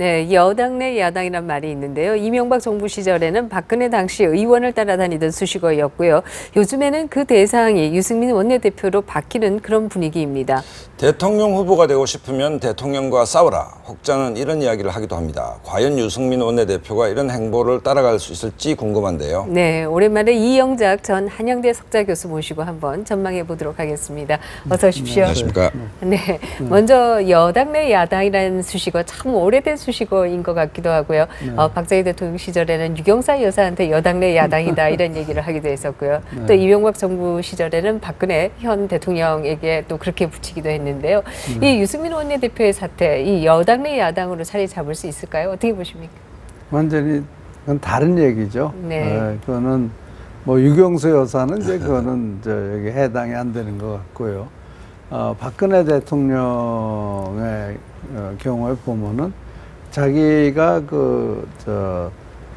네, 여당 내 야당이란 말이 있는데요. 이명박 정부 시절에는 박근혜 당시 의원을 따라다니던 수식어였고요. 요즘에는 그 대상이 유승민 원내대표로 바뀌는 그런 분위기입니다. 대통령 후보가 되고 싶으면 대통령과 싸워라. 혹자는 이런 이야기를 하기도 합니다. 과연 유승민 원내대표가 이런 행보를 따라갈 수 있을지 궁금한데요. 네, 오랜만에 이영작 전 한양대 석좌 교수 모시고 한번 전망해 보도록 하겠습니다. 어서 오십시오. 안녕하십니까. 네, 먼저 여당 내 야당이라는 수식어 참 오래된 수식어인 것 같기도 하고요. 박정희 대통령 시절에는 유경사 여사한테 여당 내 야당이다 이런 얘기를 하기도 했었고요. 또 이명박 정부 시절에는 박근혜 현 대통령에게 또 그렇게 붙이기도 했는데요. 이 유승민 원내대표의 사태, 이 여당 내 야당으로 자리 잡을 수 있을까요? 어떻게 보십니까? 완전히 그건 다른 얘기죠. 네. 그거는 뭐 유경수 여사는 이제 그거는 여기 해당이 안 되는 것 같고요. 박근혜 대통령의 경우에 보면은 자기가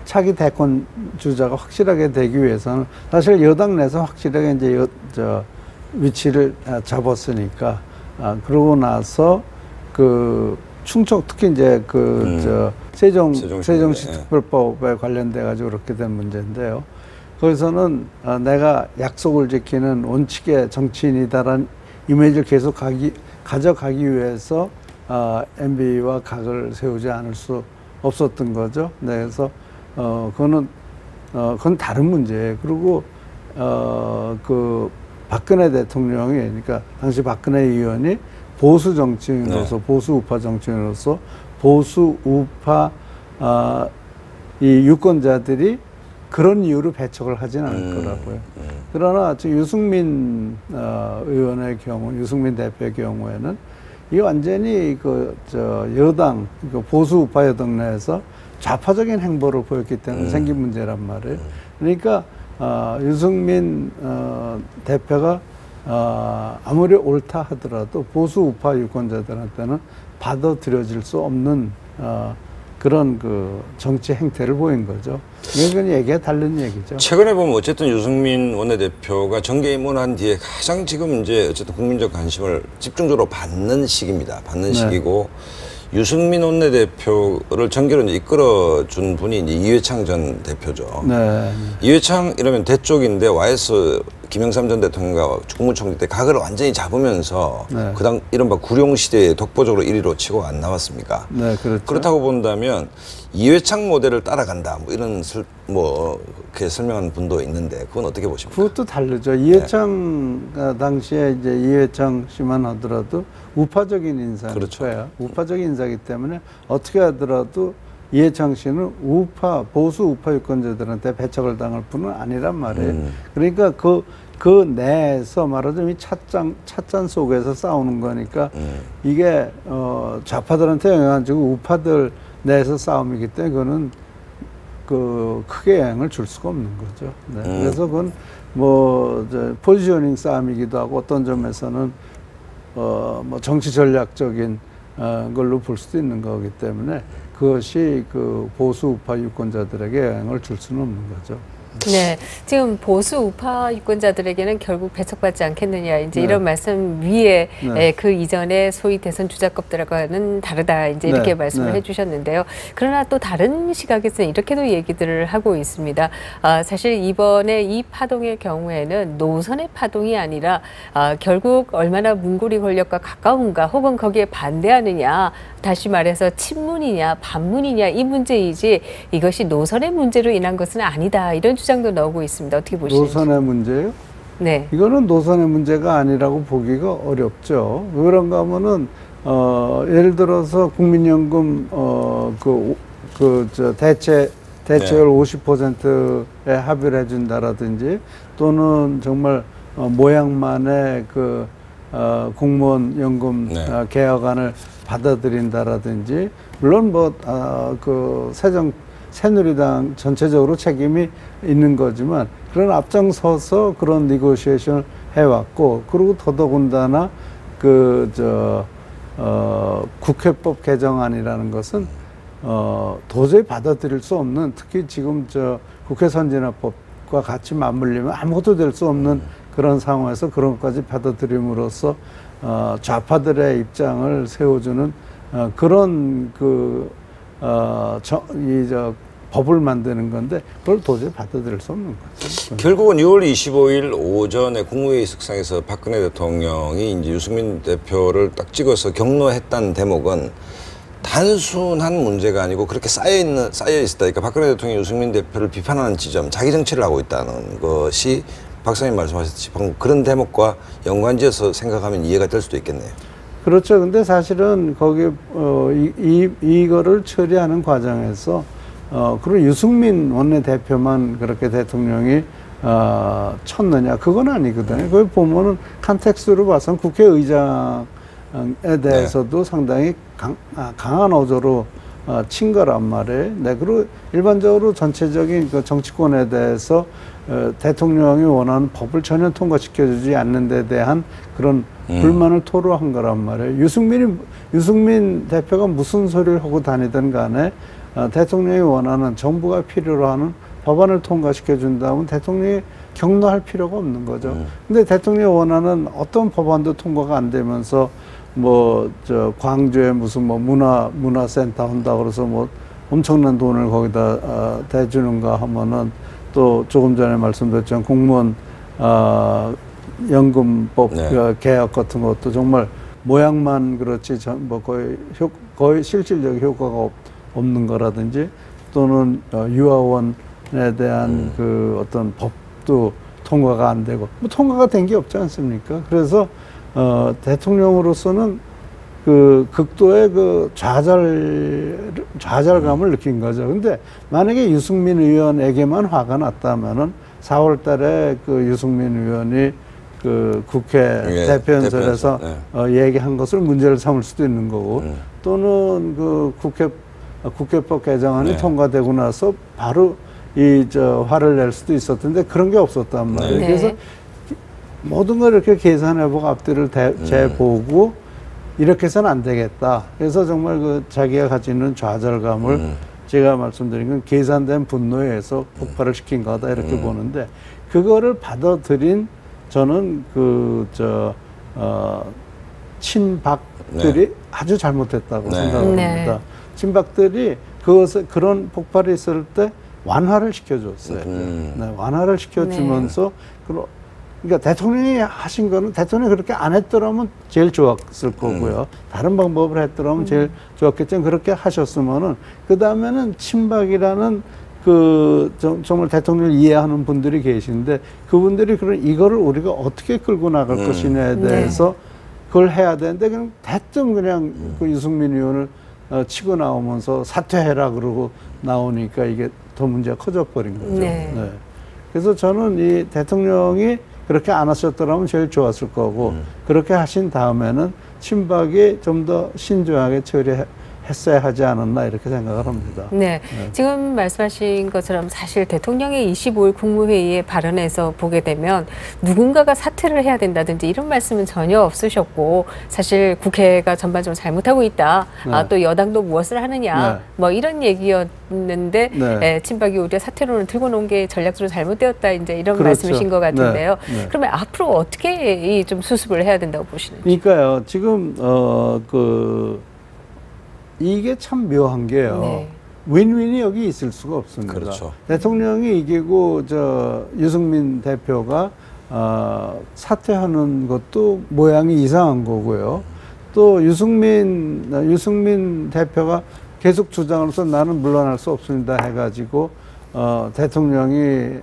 차기 대권 주자가 확실하게 되기 위해서는 사실 여당 내에서 확실하게 이제 위치를 잡았으니까 그러고 나서 충청 특히 이제 세종시 특별법에 관련돼 가지고 그렇게 된 문제인데요. 거기서는 내가 약속을 지키는 원칙의 정치인이다라는 이미지를 계속 가져가기 위해서 MB와 각을 세우지 않을 수 없었던 거죠. 네, 그래서 그건 다른 문제예요. 그리고 박근혜 대통령이, 그러니까 당시 박근혜 의원이 보수 정치인으로서, 보수 우파 정치인으로서 보수 우파 이 유권자들이 그런 이유로 배척을 하진 않을 거라고요. 그러나 유승민 의원의 경우, 유승민 대표의 경우에는 이 완전히 여당, 보수 우파 여당 내에서 좌파적인 행보를 보였기 때문에 생긴 문제란 말이에요. 그러니까 유승민 대표가 아무리 옳다 하더라도 보수 우파 유권자들한테는 받아들여질 수 없는 그런 정치 행태를 보인 거죠. 이건 얘기가 다른 얘기죠. 최근에 보면 어쨌든 유승민 원내대표가 정계 입문한 뒤에 가장 지금 이제 어쨌든 국민적 관심을 집중적으로 받는 시기입니다. 시기고 유승민 원내대표를 정계로 이제 이끌어준 분이 이제 이회창 전 대표죠. 네. 이회창 이러면 대쪽인데 YS 김영삼 전 대통령과 국무총리 때 각을 완전히 잡으면서 그당 이른바 구룡시대에 독보적으로 1위로 치고 안 나왔습니까? 네, 그렇죠. 그렇다고 본다면 이회창 모델을 따라간다 뭐 이런 그렇게 설명하는 분도 있는데 그건 어떻게 보십니까? 그것도 다르죠. 이회창 당시에 이제 이회창 씨만 하더라도 우파적인 인사일 거야. 우파적인 인사이기 때문에 어떻게 하더라도 이회창 씨는 보수 우파 유권자들한테 배척을 당할 분은 아니란 말이에요. 그러니까 그 내에서 말하자면 이 찻잔 속에서 싸우는 거니까 이게 좌파들한테 영향을 주고 우파들 내에서 싸움이기 때문에 그거는 크게 영향을 줄 수가 없는 거죠. 네. 그래서 그건 포지셔닝 싸움이기도 하고 어떤 점에서는 정치 전략적인 걸로 볼 수도 있는 거기 때문에 그것이 보수 우파 유권자들에게 영향을 줄 수는 없는 거죠. 네, 지금 보수 우파 유권자들에게는 결국 배척받지 않겠느냐 이제 이런 말씀 위에 그 이전에 소위 대선 주자급들하고는 다르다 이제 이렇게 말씀을 해주셨는데요. 그러나 또 다른 시각에서는 이렇게도 얘기들을 하고 있습니다. 사실 이번에 이 파동의 경우에는 노선의 파동이 아니라 결국 얼마나 문고리 권력과 가까운가 혹은 거기에 반대하느냐, 다시 말해서 친문이냐 반문이냐 이 문제이지 이것이 노선의 문제로 인한 것은 아니다 이런 주장도 나오고 있습니다. 어떻게 보시는지. 노선의 문제요? 네. 이거는 노선의 문제가 아니라고 보기가 어렵죠. 왜 그런가 하면은 예를 들어서 국민연금 대체율 50%에 합의를 해준다라든지 또는 정말 모양만의 공무원 연금 개혁안을 받아들인다라든지 물론 새누리당 전체적으로 책임이 있는 거지만 그런 앞장서서 그런 니고시에이션을 해왔고 그리고 더더군다나 국회법 개정안이라는 것은 도저히 받아들일 수 없는 특히 지금 국회 선진화법과 같이 맞물리면 아무것도 될 수 없는 그런 상황에서 그런 것까지 받아들임으로써 좌파들의 입장을 세워주는 그런 법을 만드는 건데 그걸 도저히 받아들일 수 없는 거죠. 결국은 6월 25일 오전에 국무회의 석상에서 박근혜 대통령이 이제 유승민 대표를 딱 찍어서 격노했다는 대목은 단순한 문제가 아니고 그렇게 쌓여 있었다. 그러니까 박근혜 대통령이 유승민 대표를 비판하는 지점, 자기 정치를 하고 있다는 것이 박사님 말씀하셨듯이 방금 그런 대목과 연관지어서 생각하면 이해가 될 수도 있겠네요. 그렇죠. 근데 사실은 거기 이거를 처리하는 과정에서 그리고 유승민 원내대표만 그렇게 대통령이 쳤느냐 그건 아니거든요. 거기 보면은 컨텍스트로 봐서는 국회의장에 대해서도 네. 상당히 강한 어조로 친 거란 말이에요. 네, 그리고 일반적으로 전체적인 그 정치권에 대해서 대통령이 원하는 법을 전혀 통과시켜주지 않는 데 대한 그런 불만을 토로한 거란 말이에요. 유승민 대표가 무슨 소리를 하고 다니든 간에 대통령이 원하는 정부가 필요로 하는 법안을 통과시켜 준다면 대통령이 격노할 필요가 없는 거죠. 근데 대통령이 원하는 어떤 법안도 통과가 안 되면서 광주에 무슨 문화센터 한다 그래서 엄청난 돈을 거기다 대주는가 하면은 또 조금 전에 말씀드렸지만 공무원 연금법 네. 개혁 같은 것도 정말 모양만 그렇지 거의 실질적 효과가 없는 거라든지 또는 유아원에 대한 그 어떤 법도 통과가 안 되고 통과가 된 게 없지 않습니까? 그래서 대통령으로서는 그 극도의 그 좌절감을 느낀 거죠. 근데 만약에 유승민 의원에게만 화가 났다면은 4월 달에 그 유승민 의원이 그 국회 예, 대표연설에서 얘기한 것을 문제를 삼을 수도 있는 거고 또는 그 국회법 개정안이 네. 통과되고 나서 바로 화를 낼 수도 있었던데 그런 게 없었단 말이에요. 네. 그래서 모든 걸 이렇게 계산해보고 앞뒤를 재보고 이렇게 해서는 안 되겠다. 그래서 정말 그 자기가 가지고 있는 좌절감을 제가 말씀드린 건 계산된 분노에 의해서 폭발을 시킨 거다 이렇게 보는데 그거를 받아들인 저는 친박들이 네. 아주 잘못했다고 네. 생각합니다. 네. 친박들이 그런 폭발이 있을 때 완화를 시켜줬어요. 네, 완화를 시켜주면서 네. 그러니까 대통령이 하신 거는 대통령이 그렇게 안 했더라면 제일 좋았을 거고요. 다른 방법을 했더라면 제일 좋았겠지만 그렇게 하셨으면은 그 다음에는 친박이라는 정말 대통령을 이해하는 분들이 계신데 그분들이 이거를 우리가 어떻게 끌고 나갈 것이냐에 대해서 네. 그걸 해야 되는데 그냥 대뜸 그냥 그 유승민 의원을 치고 나오면서 사퇴해라 그러고 나오니까 이게 더 문제가 커져버린 거죠. 네. 네. 그래서 저는 이 대통령이 그렇게 안 하셨더라면 제일 좋았을 거고 그렇게 하신 다음에는 친박이 좀 더 신중하게 처리했어야 하지 않았나 이렇게 생각을 합니다. 네. 네. 지금 말씀하신 것처럼 사실 대통령의 25일 국무회의의 발언에서 보게 되면 누군가가 사퇴를 해야 된다든지 이런 말씀은 전혀 없으셨고 사실 국회가 전반적으로 잘못하고 있다. 네. 또 여당도 무엇을 하느냐. 네. 이런 얘기였는데 네. 친박이 오히려 사퇴론을 들고 놓은 게 전략적으로 잘못되었다. 이제 이런 그렇죠. 말씀이신 것 같은데요. 네. 네. 그러면 앞으로 어떻게 좀 수습을 해야 된다고 보시는지. 그러니까요. 지금 이게 참 묘한 게요. 네. 윈윈이 여기 있을 수가 없습니다. 그렇죠. 대통령이 이기고 유승민 대표가 사퇴하는 것도 모양이 이상한 거고요. 또 유승민 대표가 계속 주장으로서 나는 물러날 수 없습니다 해가지고 대통령이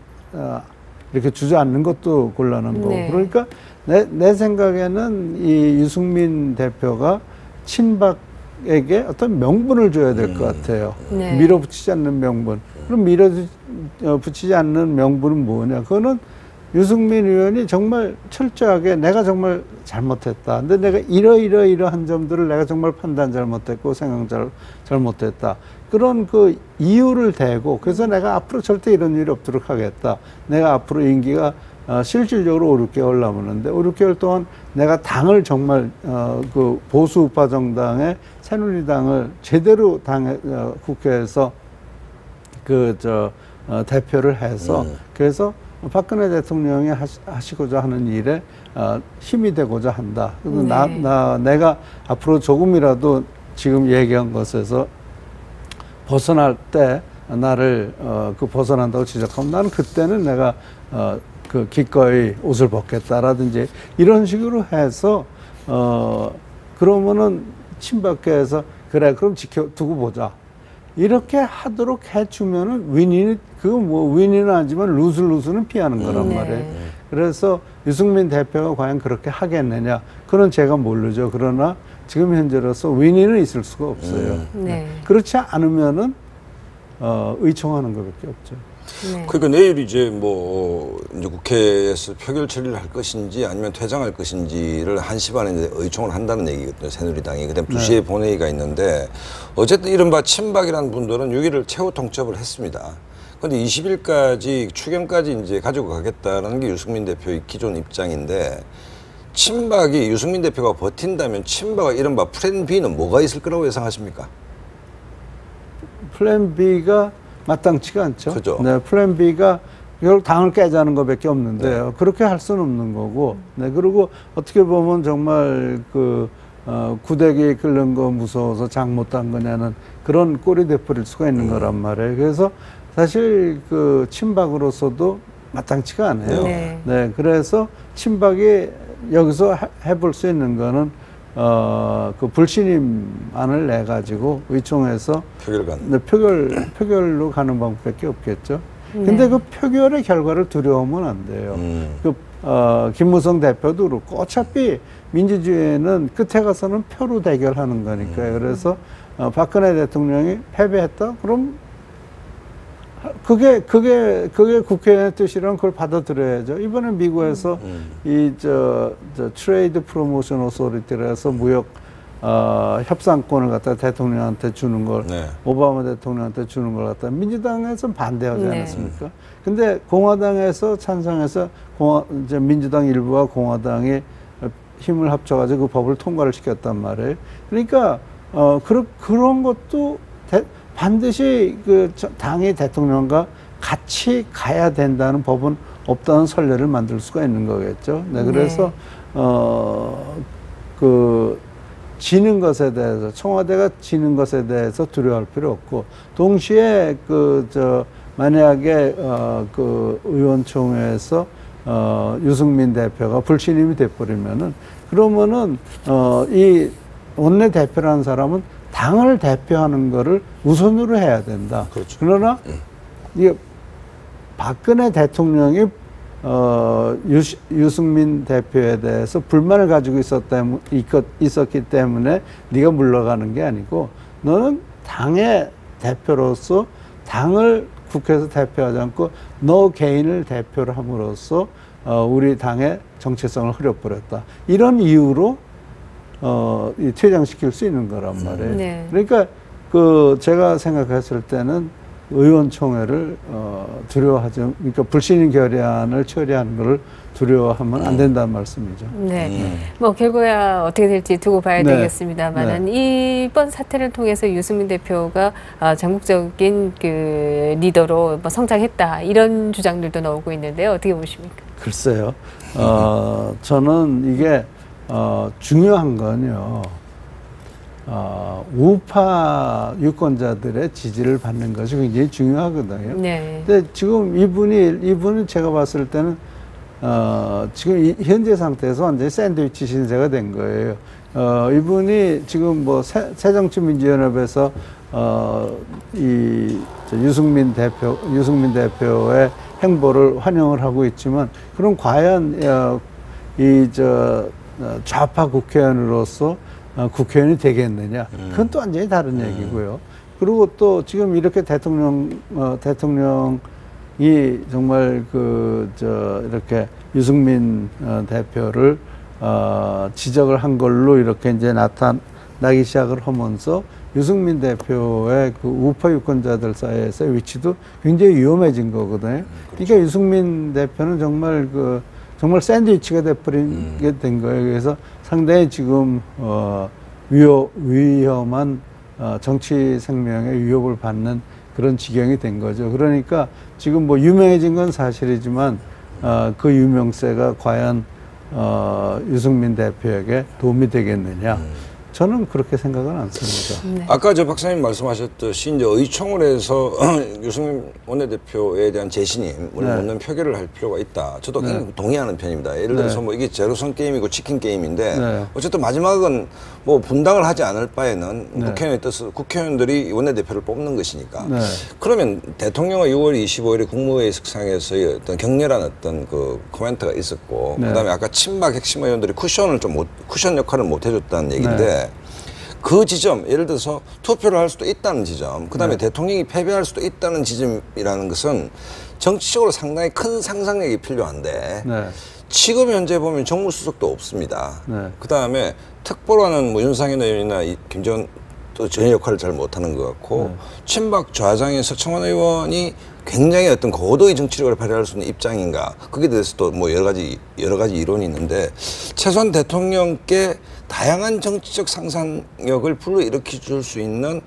이렇게 주저앉는 것도 곤란한 거고. 네. 그러니까 내 생각에는 이 유승민 대표가 친박에게 어떤 명분을 줘야 될 것 같아요. 네. 밀어붙이지 않는 명분. 그럼 밀어붙이지 않는 명분은 뭐냐? 그거는 유승민 의원이 정말 철저하게 내가 정말 잘못했다. 근데 내가 이러한 점들을 내가 정말 판단 잘못했고 생각 잘못했다. 그런 그 이유를 대고 그래서 내가 앞으로 절대 이런 일이 없도록 하겠다. 내가 앞으로 임기가 실질적으로 5, 6개월 남았는데 5, 6개월 동안 내가 당을 정말 그 보수 우파 정당의 새누리당을 제대로 국회에서 대표를 해서 그래서 박근혜 대통령이 하시고자 하는 일에 힘이 되고자 한다. 그래서 내가 앞으로 조금이라도 지금 얘기한 것에서 벗어날 때 나를 그 벗어난다고 지적하면 나는 그때는 내가 그 기꺼이 옷을 벗겠다라든지 이런 식으로 해서 그러면은 친박계에서 그래 그럼 지켜두고 보자 이렇게 하도록 해주면은 윈윈이 그거 뭐 윈윈은 아니지만 루즈는 피하는 거란 말이에요. 그래서 유승민 대표가 과연 그렇게 하겠느냐 그건 제가 모르죠. 그러나 지금 현재로서 윈윈은 있을 수가 없어요. 그렇지 않으면은 의총하는 것밖에 없죠. 그러니까 내일 이제 이제 국회에서 표결 처리를 할 것인지 아니면 퇴장할 것인지를 1시 반에 이제 의총을 한다는 얘기거든요. 새누리당이. 그다음 2시에 본회의가 있는데 어쨌든 이른바 친박이라는 분들은 6일을 최후 통첩을 했습니다. 그런데 20일까지 추경까지 이제 가지고 가겠다는 게 유승민 대표의 기존 입장인데 친박이 유승민 대표가 버틴다면 친박의 이른바 플랜 B는 뭐가 있을 거라고 예상하십니까? 플랜 B가 마땅치가 않죠. 그죠. 네, 플랜 B가 결국 당을 깨자는 것밖에 없는데요. 네. 그렇게 할 수는 없는 거고. 네, 그리고 어떻게 보면 정말 구대기 끓는 거 무서워서 장 못 단 거냐는 그런 꼴이 돼버릴 수가 있는 거란 말이에요. 그래서 사실 그 친박으로서도 마땅치가 않아요. 네, 그래서 친박이 여기서 해볼 수 있는 거는 그 불신임안을 내 가지고 의총에서 표결로 가는 방법밖에 없겠죠. 근데 그 표결의 결과를 두려워하면 안 돼요. 김무성 대표도 그렇고 어차피 민주주의에는 끝에 가서는 표로 대결하는 거니까요. 그래서 박근혜 대통령이 패배했다? 그럼 그게 국회의 뜻이라면 그걸 받아들여야죠. 이번에 미국에서 트레이드 프로모션 오소리티라서 무역 협상권을 갖다 대통령한테 주는 걸 오바마 대통령한테 주는 걸 갖다 민주당에서 반대하지 않았습니까? 근데 공화당에서 찬성해서 이제 민주당 일부와 공화당이 힘을 합쳐가지고 그 법을 통과를 시켰단 말이에요. 그러니까 그런 것도 반드시 그 당의 대통령과 같이 가야 된다는 법은 없다는 선례를 만들 수가 있는 거겠죠. 네, 그래서 지는 것에 대해서 청와대가 지는 것에 대해서 두려워할 필요 없고 동시에 만약에 그 의원총회에서 유승민 대표가 불신임이 돼버리면은 그러면은 이 원내 대표라는 사람은 당을 대표하는 거를 우선으로 해야 된다. 그렇죠. 그러나 이게 박근혜 대통령이 유승민 대표에 대해서 불만을 가지고 있었기 때문에 네가 물러가는 게 아니고 너는 당의 대표로서 당을 국회에서 대표하지 않고 너 개인을 대표를 함으로써 우리 당의 정체성을 흐려버렸다. 이런 이유로 퇴장시킬 수 있는 거란 말이에요. 그러니까 제가 생각했을 때는 의원총회를 두려워하죠. 그러니까 불신임 결의안을 처리하는 것을 두려워하면 안 된다는 말씀이죠. 뭐 결과야 어떻게 될지 두고 봐야 되겠습니다만은 이번 사태를 통해서 유승민 대표가 전국적인 그 리더로 뭐 성장했다 이런 주장들도 나오고 있는데요. 어떻게 보십니까? 글쎄요. 저는 이게 중요한 건요. 우파 유권자들의 지지를 받는 것이 굉장히 중요하거든요. 근데 지금 이분은 제가 봤을 때는 지금 현재 상태에서 완전히 샌드위치 신세가 된 거예요. 이분이 지금 뭐 새정치민주연합에서 유승민 대표의 행보를 환영을 하고 있지만 그럼 과연 좌파 국회의원으로서 국회의원이 되겠느냐? 그건 또 완전히 다른 얘기고요. 그리고 또 지금 이렇게 대통령이 정말 이렇게 유승민 대표를 지적을 한 걸로 이렇게 이제 나타나기 시작을 하면서 유승민 대표의 그 우파 유권자들 사이에서의 위치도 굉장히 위험해진 거거든요. 그러니까 유승민 대표는 정말 샌드위치가 돼버리게 된 거예요. 그래서 상당히 지금 위험한 정치 생명의 위협을 받는 그런 지경이 된 거죠. 그러니까 지금 뭐 유명해진 건 사실이지만 그 유명세가 과연 유승민 대표에게 도움이 되겠느냐? 저는 그렇게 생각은 않습니다. 네. 아까 저 박사님 말씀하셨듯이 이제 의총을 해서 유승민 원내대표에 대한 재신임을 묻는 표결을 할 필요가 있다. 저도 굉장히 동의하는 편입니다. 예를 들어서 뭐 이게 제로섬 게임이고 치킨 게임인데 어쨌든 마지막은 뭐 분당을 하지 않을 바에는 국회의원의 뜻을 국회의원들이 원내대표를 뽑는 것이니까. 그러면 대통령의 6월 25일에 국무회의 석상에서의 어떤 격렬한 어떤 그 코멘트가 있었고 그다음에 아까 친박 핵심 의원들이 쿠션 역할을 못 해줬다는 얘기인데 그 지점, 예를 들어서 투표를 할 수도 있다는 지점, 그 다음에 대통령이 패배할 수도 있다는 지점이라는 것은 정치적으로 상당히 큰 상상력이 필요한데 지금 현재 보면 정무수석도 없습니다. 그 다음에 특보라는 뭐 윤상현 의원이나 김재원 또 전혀 역할을 잘 못하는 것 같고 친박 좌장의 서청원 의원이 굉장히 어떤 고도의 정치력을 발휘할 수 있는 입장인가 거기에 대해서도 뭐 여러 가지 이론이 있는데 최소한 대통령께 다양한 정치적 상상력을 불러일으켜 줄 수 있는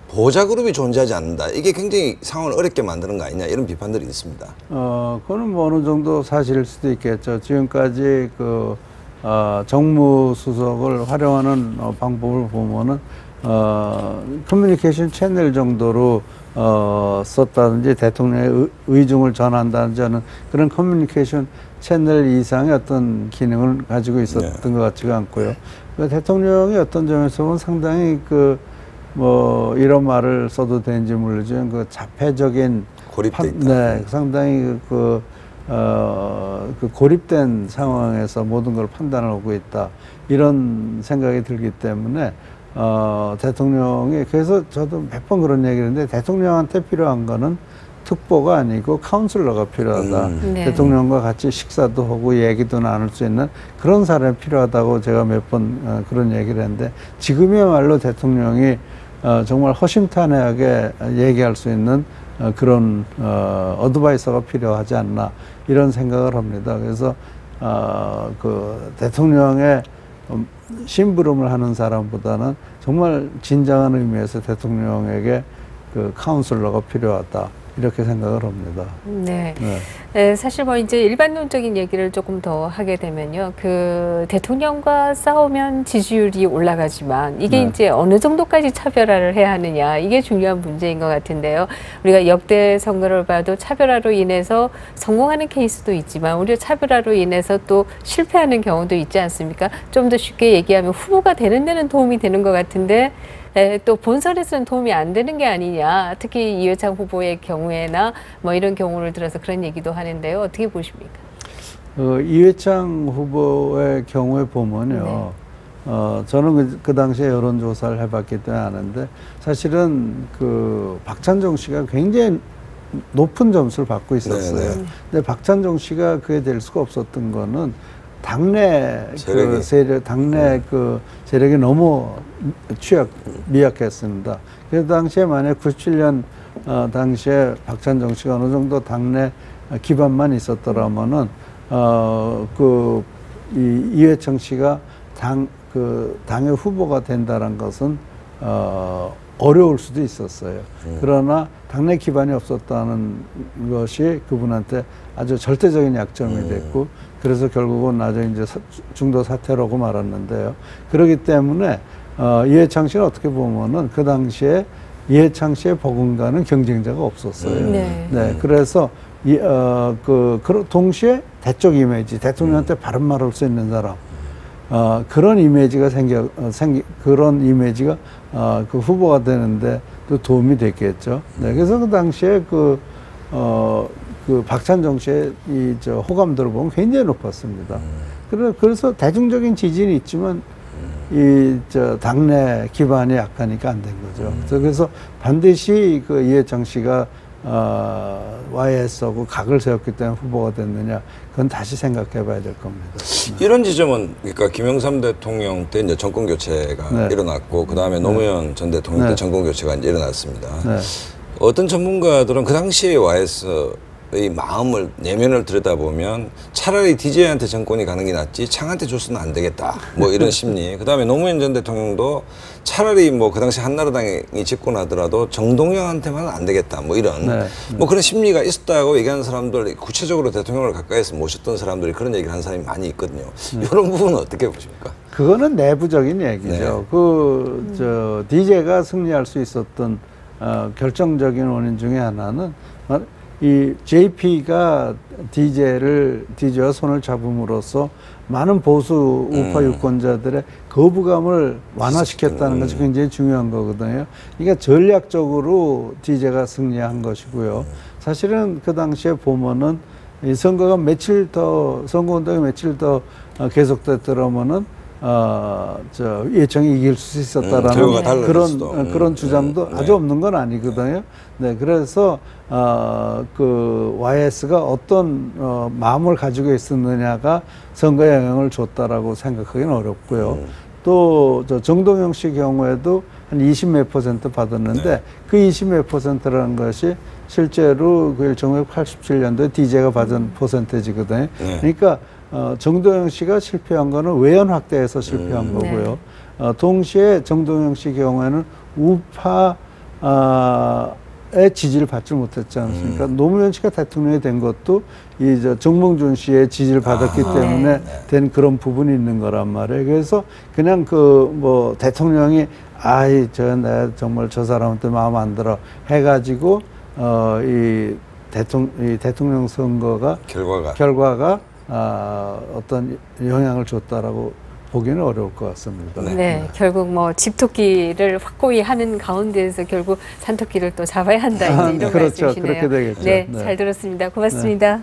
보좌 그룹이 존재하지 않는다. 이게 굉장히 상황을 어렵게 만드는 거 아니냐 이런 비판들이 있습니다. 그거는 뭐 어느 정도 사실일 수도 있겠죠. 지금까지 정무수석을 활용하는 방법을 보면은 커뮤니케이션 채널 정도로 썼다든지 대통령의 의중을 전한다든지 하는 그런 커뮤니케이션 채널 이상의 어떤 기능을 가지고 있었던 것 같지가 않고요. 대통령이 어떤 점에서 보면 상당히 이런 말을 써도 되는지 모르지만 자폐적인 고립돼 있다. 상당히 고립된 상황에서 모든 걸 판단하고 있다. 이런 생각이 들기 때문에 대통령이 그래서 저도 몇 번 그런 얘기를 했는데 대통령한테 필요한 거는 특보가 아니고 카운슬러가 필요하다. 대통령과 같이 식사도 하고 얘기도 나눌 수 있는 그런 사람이 필요하다고 제가 몇 번 그런 얘기를 했는데 지금이야말로 대통령이 정말 허심탄회하게 얘기할 수 있는 그런 어드바이서가 필요하지 않나 이런 생각을 합니다. 그래서 대통령의 심부름을 하는 사람보다는 정말 진정한 의미에서 대통령에게 카운슬러가 필요하다. 이렇게 생각을 합니다. 네. 사실 뭐 이제 일반론적인 얘기를 조금 더 하게 되면요. 대통령과 싸우면 지지율이 올라가지만 이게 이제 어느 정도까지 차별화를 해야 하느냐. 이게 중요한 문제인 것 같은데요. 우리가 역대 선거를 봐도 차별화로 인해서 성공하는 케이스도 있지만 오히려 차별화로 인해서 또 실패하는 경우도 있지 않습니까? 좀 더 쉽게 얘기하면 후보가 되는 데는 도움이 되는 것 같은데 또 본선에서는 도움이 안 되는 게 아니냐. 특히 이회창 후보의 경우에나 뭐 이런 경우를 들어서 그런 얘기도 하는데요. 어떻게 보십니까? 이회창 후보의 경우에 보면요. 저는 그 당시에 여론조사를 해봤기 때문에 아는데 사실은 박찬종 씨가 굉장히 높은 점수를 받고 있었어요. 근데 박찬종 씨가 그게 될 수가 없었던 거는 당내 세력이 너무 미약했습니다. 그래서 당시에 만약 97년 당시에 박찬종 씨가 어느 정도 당내 기반만 있었더라면은 이회창 씨가 당의 후보가 된다는 것은 어려울 수도 있었어요. 그러나 당내 기반이 없었다는 것이 그분한테 아주 절대적인 약점이 됐고, 그래서 결국은 나중에 이제 중도 사퇴라고 말았는데요. 그렇기 때문에 이회창 씨는 어떻게 보면은 그 당시에 이회창 씨의 버금가는 경쟁자가 없었어요. 그래서 동시에 대쪽 이미지, 대통령한테 바른 말할 수 있는 사람, 그런 이미지가 그런 이미지가 그 후보가 되는데 또 도움이 됐겠죠. 그래서 그 당시에 박찬종 씨의 호감도를 보면 굉장히 높았습니다. 그래서 대중적인 지지는 있지만 당내 기반이 약하니까 안 된 거죠. 그래서 반드시 이회창 씨가 YS하고 각을 세웠기 때문에 후보가 됐느냐, 그건 다시 생각해 봐야 될 겁니다. 이런 지점은, 그러니까 김영삼 대통령 때 이제 정권 교체가 일어났고, 그 다음에 노무현 전 대통령 때 정권 교체가 이제 일어났습니다. 어떤 전문가들은 그 당시에 YS 마음을 내면을 들여다보면 차라리 DJ한테 정권이 가는 게 낫지 창한테 줬으면 안 되겠다. 뭐 이런 심리. 그다음에 노무현 전 대통령도 차라리 뭐 그 당시 한나라당이 집권하더라도 정동영한테만 안 되겠다. 뭐 이런 뭐 그런 심리가 있었다고 얘기하는 사람들, 구체적으로 대통령을 가까이서 모셨던 사람들이 그런 얘기를 하는 사람이 많이 있거든요. 이런 부분은 어떻게 보십니까? 그거는 내부적인 얘기죠. DJ가 승리할 수 있었던 결정적인 원인 중에 하나는 이 JP가 DJ와 손을 잡음으로써 많은 보수 우파 유권자들의 거부감을 완화시켰다는 것이 굉장히 중요한 거거든요. 그러니까 전략적으로 DJ가 승리한 것이고요. 사실은 그 당시에 보면은 이 선거가 선거운동이 며칠 더 계속됐더라면은 예청이 이길 수 있었다라는 그런 주장도 아주 없는 건 아니거든요. 네, 그래서 그 YS가 어떤 마음을 가지고 있었느냐가 선거에 영향을 줬다라고 생각하기는 어렵고요. 또 정동영 씨 경우에도 한 20 몇 % 받았는데 그 20 몇 %라는 것이 실제로 그 1987년도에 DJ가 받은 퍼센테이지거든요. 그러니까 정동영 씨가 실패한 거는 외연 확대에서 실패한 거고요. 동시에 정동영 씨 경우에는 우파의 지지를 받지 못했지 않습니까? 노무현 씨가 대통령이 된 것도 정몽준 씨의 지지를 받았기 때문에 된 그런 부분이 있는 거란 말이에요. 그래서 그냥 대통령이 내가 정말 저 사람한테 마음 안 들어 해가지고 이 대통령 선거가 결과가 어떤 영향을 줬다라고 보기는 어려울 것 같습니다. 네, 결국 뭐 집토끼를 확고히 하는 가운데에서 결국 산토끼를 또 잡아야 한다 이런 그렇죠. 말씀이시네요. 그렇게 되겠죠. 네, 잘 들었습니다. 고맙습니다.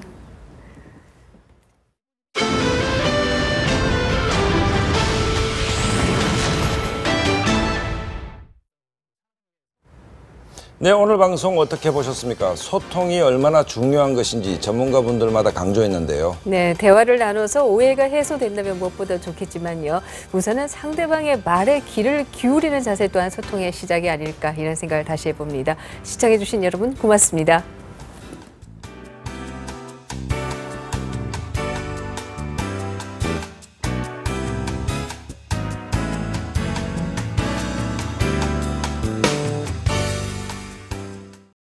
네, 오늘 방송 어떻게 보셨습니까? 소통이 얼마나 중요한 것인지 전문가분들마다 강조했는데요. 네, 대화를 나눠서 오해가 해소된다면 무엇보다 좋겠지만요. 우선은 상대방의 말에 귀를 기울이는 자세 또한 소통의 시작이 아닐까 이런 생각을 다시 해봅니다. 시청해주신 여러분 고맙습니다.